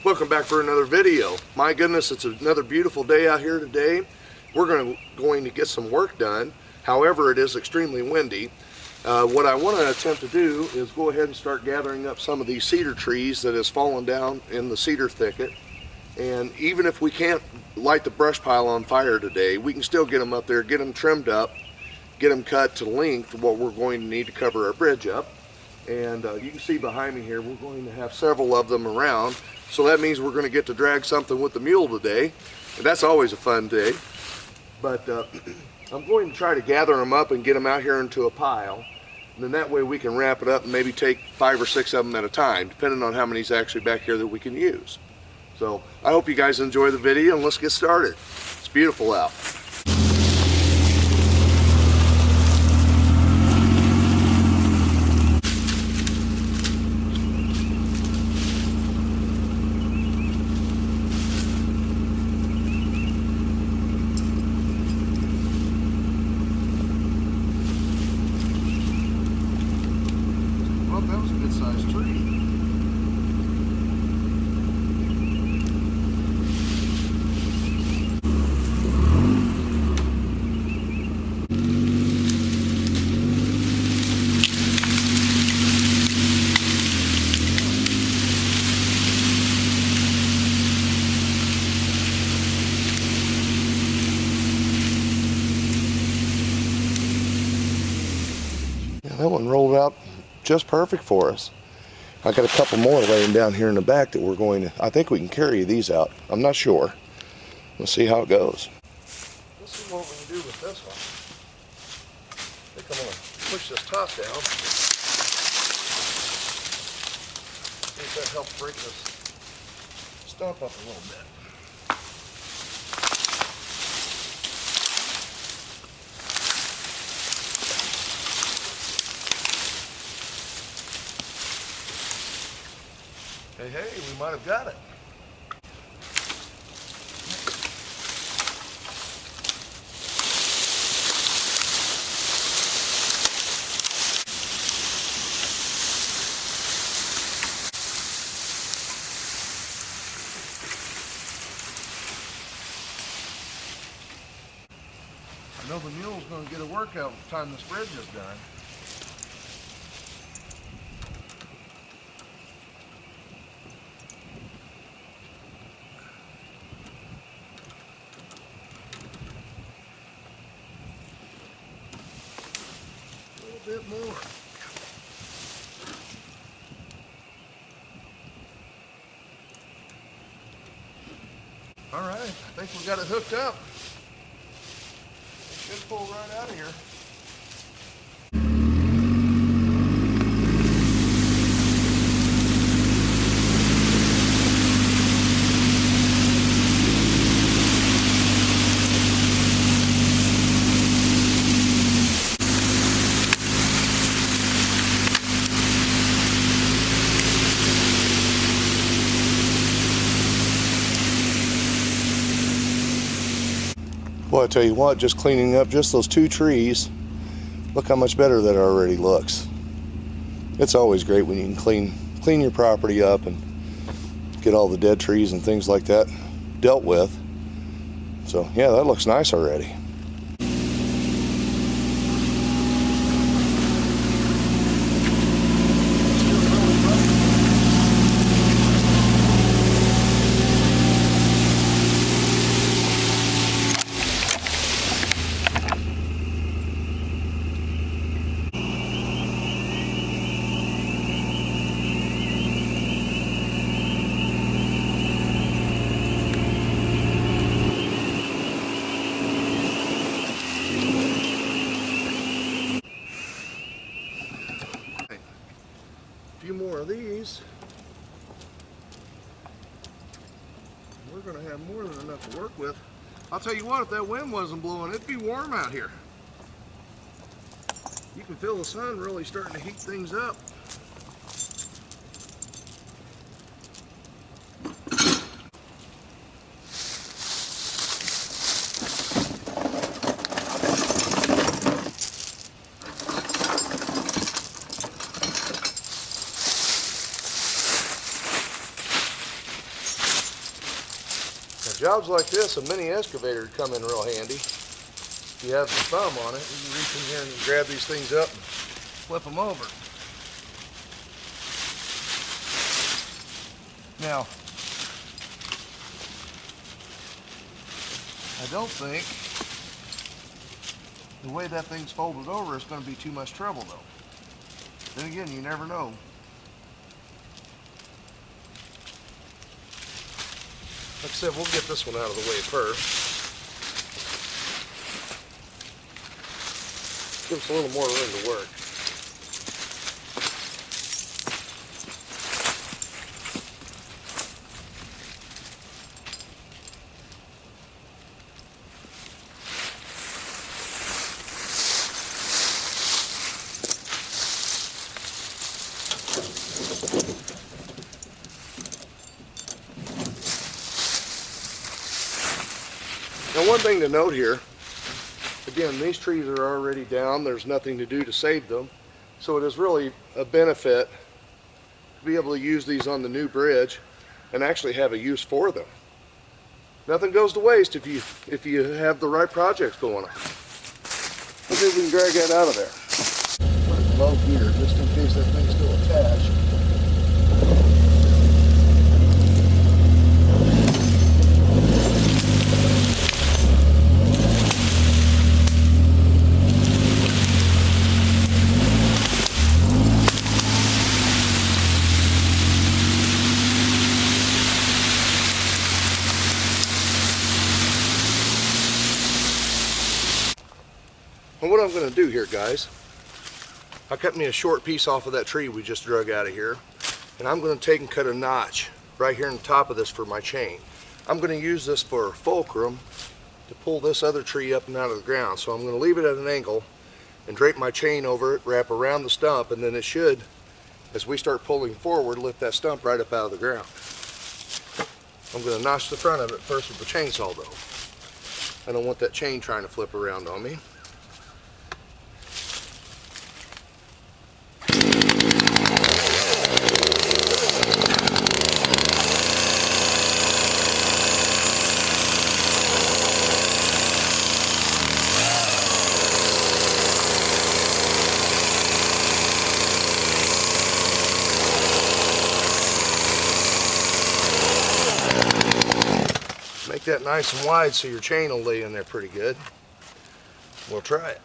Welcome back for another video. My goodness, it's another beautiful day out here today. We're going to get some work done. However, it is extremely windy. What I want to attempt to do is go ahead and start gathering up some of these cedar trees that has fallen down in the cedar thicket. And even if we can't light the brush pile on fire today, we can still get them up there, get them trimmed up, get them cut to length of what we're going to need to cover our bridge up. And you can see behind me here, we're going to have several of them around. So that means we're going to get to drag something with the mule today. And that's always a fun day. But I'm going to try to gather them up and get them out here into a pile. And then that way we can wrap it up and maybe take 5 or 6 of them at a time, depending on how many's actually back here that we can use. So I hope you guys enjoy the video, and let's get started. It's beautiful out. Well, that was a good sized tree. That one rolled out just perfect for us. I got a couple more laying down here in the back that we're going to, I think we can carry these out. I'm not sure. We'll see how it goes. Let's see what we can do with this one. I think I'm going to push this top down. See if that helps break this stump up a little bit. Hey, we might have got it. I know the mule's going to get a workout by the time this bridge is done. Bit more. All right, I think we got it hooked up. It should pull right out of here. Well, I tell you what, just cleaning up just those 2 trees, look how much better that already looks. It's always great when you can clean your property up and get all the dead trees and things like that dealt with. So yeah, that looks nice already. Few more of these. We're going to have more than enough to work with. I'll tell you what, if that wind wasn't blowing, it'd be warm out here. You can feel the sun really starting to heat things up. jobs like this, a mini excavator would come in real handy. If you have the thumb on it, you can reach in here and grab these things up and flip them over. Now, I don't think the way that thing's folded over is going to be too much trouble though. Then again, you never know. Like I said, we'll get this one out of the way first. Give us a little more room to work. Now, one thing to note here, again, these trees are already down. There's nothing to do to save them. So it is really a benefit to be able to use these on the new bridge and actually have a use for them. Nothing goes to waste if you have the right projects going on. Let's see if we can drag that out of there. Put it low here just in case that thing's still attached. And what I'm going to do here, guys, I cut me a short piece off of that tree we just drug out of here, and I'm going to take and cut a notch right here on the top of this for my chain. I'm going to use this for fulcrum to pull this other tree up and out of the ground. So I'm going to leave it at an angle and drape my chain over it, wrap around the stump, and then it should, as we start pulling forward, lift that stump right up out of the ground. I'm going to notch the front of it first with the chainsaw though. I don't want that chain trying to flip around on me. Make that nice and wide so your chain will lay in there pretty good. We'll try it.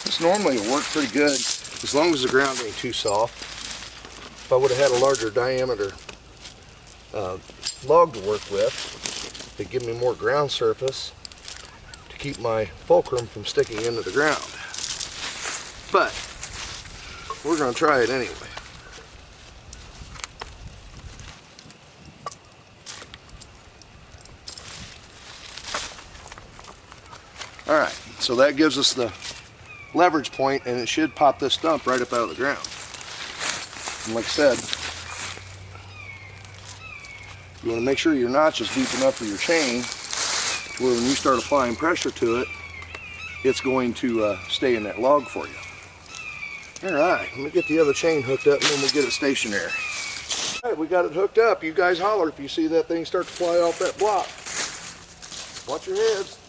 This normally will work pretty good as long as the ground ain't too soft. If I would have had a larger diameter log to work with, it'd give me more ground surface to keep my fulcrum from sticking into the ground. But we're going to try it anyway. Alright, so that gives us the leverage point, and it should pop this stump right up out of the ground. And like I said, you want to make sure your notch is deep enough for your chain to where when you start applying pressure to it, it's going to stay in that log for you. Alright, let me get the other chain hooked up and then we'll get it stationary. Alright, we got it hooked up. You guys holler if you see that thing start to fly off that block. Watch your heads.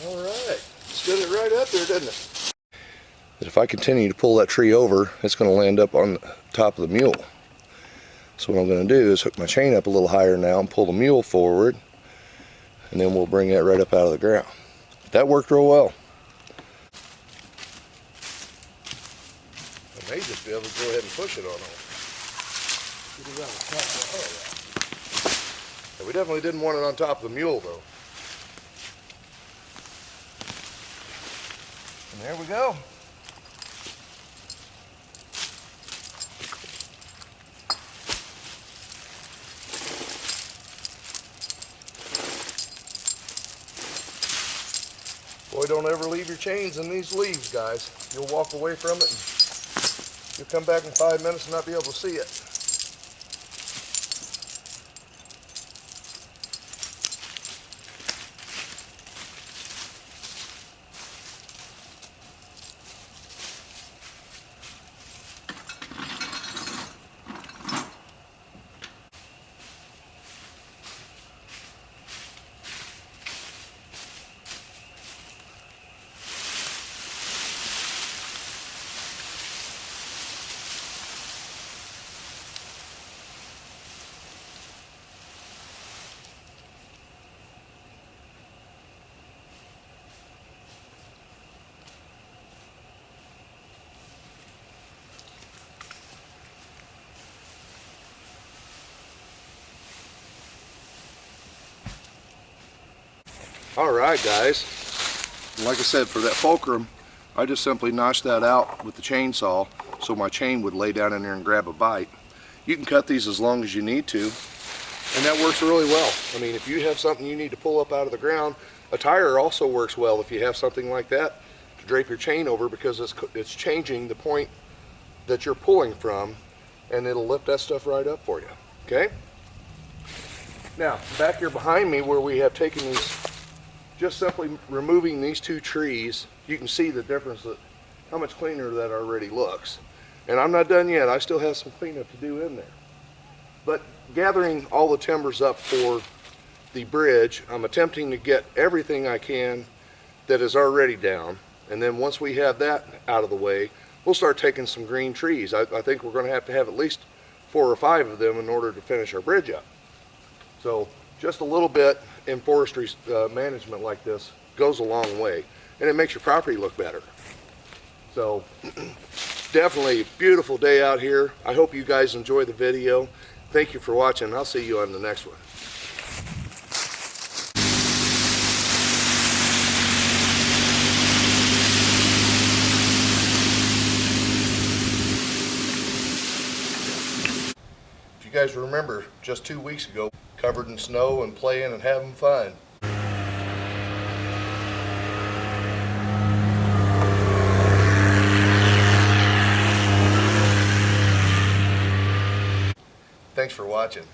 Alright, stood it right up there, didn't it? If I continue to pull that tree over, it's going to land up on the top of the mule. So what I'm going to do is hook my chain up a little higher now and pull the mule forward, and then we'll bring that right up out of the ground. That worked real well. may just be able to go ahead and push it on home. Yeah, we definitely didn't want it on top of the mule though. And there we go. Boy, don't ever leave your chains in these leaves, guys. You'll walk away from it and you'll come back in 5 minutes and not be able to see it. Alright guys, like I said, for that fulcrum, I just simply notched that out with the chainsaw so my chain would lay down in there and grab a bite. You can cut these as long as you need to, and that works really well. I mean, if you have something you need to pull up out of the ground, a tire also works well if you have something like that to drape your chain over, because it's changing the point that you're pulling from, and it'll lift that stuff right up for you. Okay? Now, back here behind me where we have taken these, just simply removing these two trees, you can see the difference, that how much cleaner that already looks. And I'm not done yet. I still have some cleanup to do in there. But gathering all the timbers up for the bridge, I'm attempting to get everything I can that is already down. And then once we have that out of the way, we'll start taking some green trees. I think we're going to have at least 4 or 5 of them in order to finish our bridge up. So just a little bit in forestry management like this goes a long way, and it makes your property look better. So definitely a beautiful day out here. I hope you guys enjoy the video. Thank you for watching. I'll see you on the next one. If you guys remember, just 2 weeks ago, covered in snow and playing and having fun. Thanks for watching.